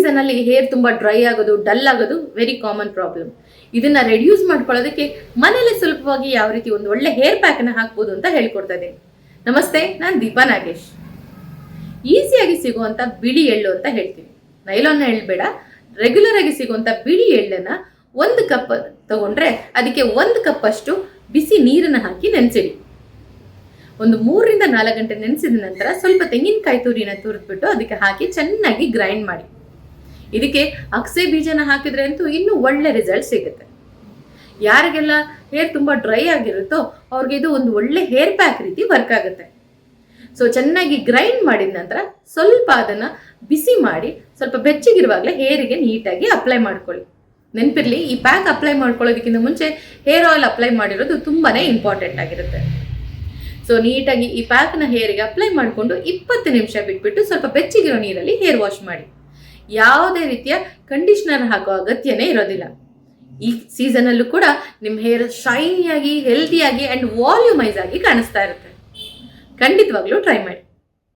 ಸೀಸನಲ್ಲಿ ಹೇರ್ ತುಂಬ ಡ್ರೈ ಆಗೋದು, ಡಲ್ ಆಗೋದು ವೆರಿ ಕಾಮನ್ ಪ್ರಾಬ್ಲಮ್. ಇದನ್ನ ರೆಡ್ಯೂಸ್ ಮಾಡ್ಕೊಳ್ಳೋದಕ್ಕೆ ಮನೇಲಿ ಸುಲಭವಾಗಿ ಯಾವ ರೀತಿ ಒಂದು ಒಳ್ಳೆ ಹೇರ್ ಪ್ಯಾಕನ್ನು ಹಾಕ್ಬೋದು ಅಂತ ಹೇಳ್ಕೊಡ್ತಾ ಇದ್ದೀನಿ. ನಮಸ್ತೆ, ನಾನು ದೀಪಾ ನಾಗೇಶ್. ಈಸಿಯಾಗಿ ಸಿಗುವಂಥ ಬಿಳಿ ಎಳ್ಳು ಅಂತ ಹೇಳ್ತೀವಿ. ನೈಲಾನ್ ಎಳ್ಳು ಬೇಡ, ರೆಗ್ಯುಲರ್ ಆಗಿ ಸಿಗುವಂಥ ಬಿಳಿ ಎಳ್ಳನ್ನು 1 ಕಪ್ ತಗೊಂಡ್ರೆ ಅದಕ್ಕೆ 1 ಕಪ್ ಅಷ್ಟು ಬಿಸಿ ನೀರನ್ನು ಹಾಕಿ ನೆನೆಸಿಡಿ. ಒಂದು 3 ರಿಂದ 4 ಗಂಟೆ ನೆನೆಸಿದ ನಂತರ ಸ್ವಲ್ಪ ತೆಂಗಿನಕಾಯಿ ತುರಿನ ತುರಿದ್ಬಿಟ್ಟು ಅದಕ್ಕೆ ಹಾಕಿ ಚೆನ್ನಾಗಿ ಗ್ರೈಂಡ್ ಮಾಡಿ. ಇದಕ್ಕೆ ಅಗಸೆ ಬೀಜನ ಹಾಕಿದ್ರೆ ಅಂತೂ ಇನ್ನೂ ಒಳ್ಳೆ ರಿಸಲ್ಟ್ ಸಿಗುತ್ತೆ. ಯಾರಿಗೆಲ್ಲ ಹೇರ್ ತುಂಬ ಡ್ರೈ ಆಗಿರುತ್ತೋ ಅವ್ರಿಗೆ ಇದು ಒಂದು ಒಳ್ಳೆ ಹೇರ್ ಪ್ಯಾಕ್ ರೀತಿ ವರ್ಕ್ ಆಗುತ್ತೆ. ಸೊ ಚೆನ್ನಾಗಿ ಗ್ರೈಂಡ್ ಮಾಡಿದ ನಂತರ ಸ್ವಲ್ಪ ಅದನ್ನು ಬಿಸಿ ಮಾಡಿ ಸ್ವಲ್ಪ ಬೆಚ್ಚಗಿರುವಾಗಲೇ ಹೇರಿಗೆ ನೀಟಾಗಿ ಅಪ್ಲೈ ಮಾಡ್ಕೊಳ್ಳಿ. ನೆನಪಿರಲಿ, ಈ ಪ್ಯಾಕ್ ಅಪ್ಲೈ ಮಾಡ್ಕೊಳ್ಳೋದಕ್ಕಿಂತ ಮುಂಚೆ ಹೇರ್ ಆಯಿಲ್ ಅಪ್ಲೈ ಮಾಡಿರೋದು ತುಂಬಾ ಇಂಪಾರ್ಟೆಂಟ್ ಆಗಿರುತ್ತೆ. ಸೊ ನೀಟಾಗಿ ಈ ಪ್ಯಾಕ್ನ ಹೇರಿಗೆ ಅಪ್ಲೈ ಮಾಡಿಕೊಂಡು 20 ನಿಮಿಷ ಬಿಟ್ಬಿಟ್ಟು ಸ್ವಲ್ಪ ಬೆಚ್ಚಗಿರೋ ನೀರಲ್ಲಿ ಹೇರ್ ವಾಶ್ ಮಾಡಿ. ಯಾವುದೇ ರೀತಿಯ ಕಂಡೀಷ್ನರ್ ಹಾಕೋ ಅಗತ್ಯನೇ ಇರೋದಿಲ್ಲ. ಈ ಸೀಸನಲ್ಲೂ ಕೂಡ ನಿಮ್ಮ ಹೇರ್ ಶೈನಿಯಾಗಿ, ಹೆಲ್ದಿಯಾಗಿ ಆ್ಯಂಡ್ ವಾಲ್ಯೂಮೈಸ್ ಆಗಿ ಕಾಣಿಸ್ತಾ ಇರುತ್ತೆ. ಖಂಡಿತವಾಗ್ಲೂ ಟ್ರೈ ಮಾಡಿ.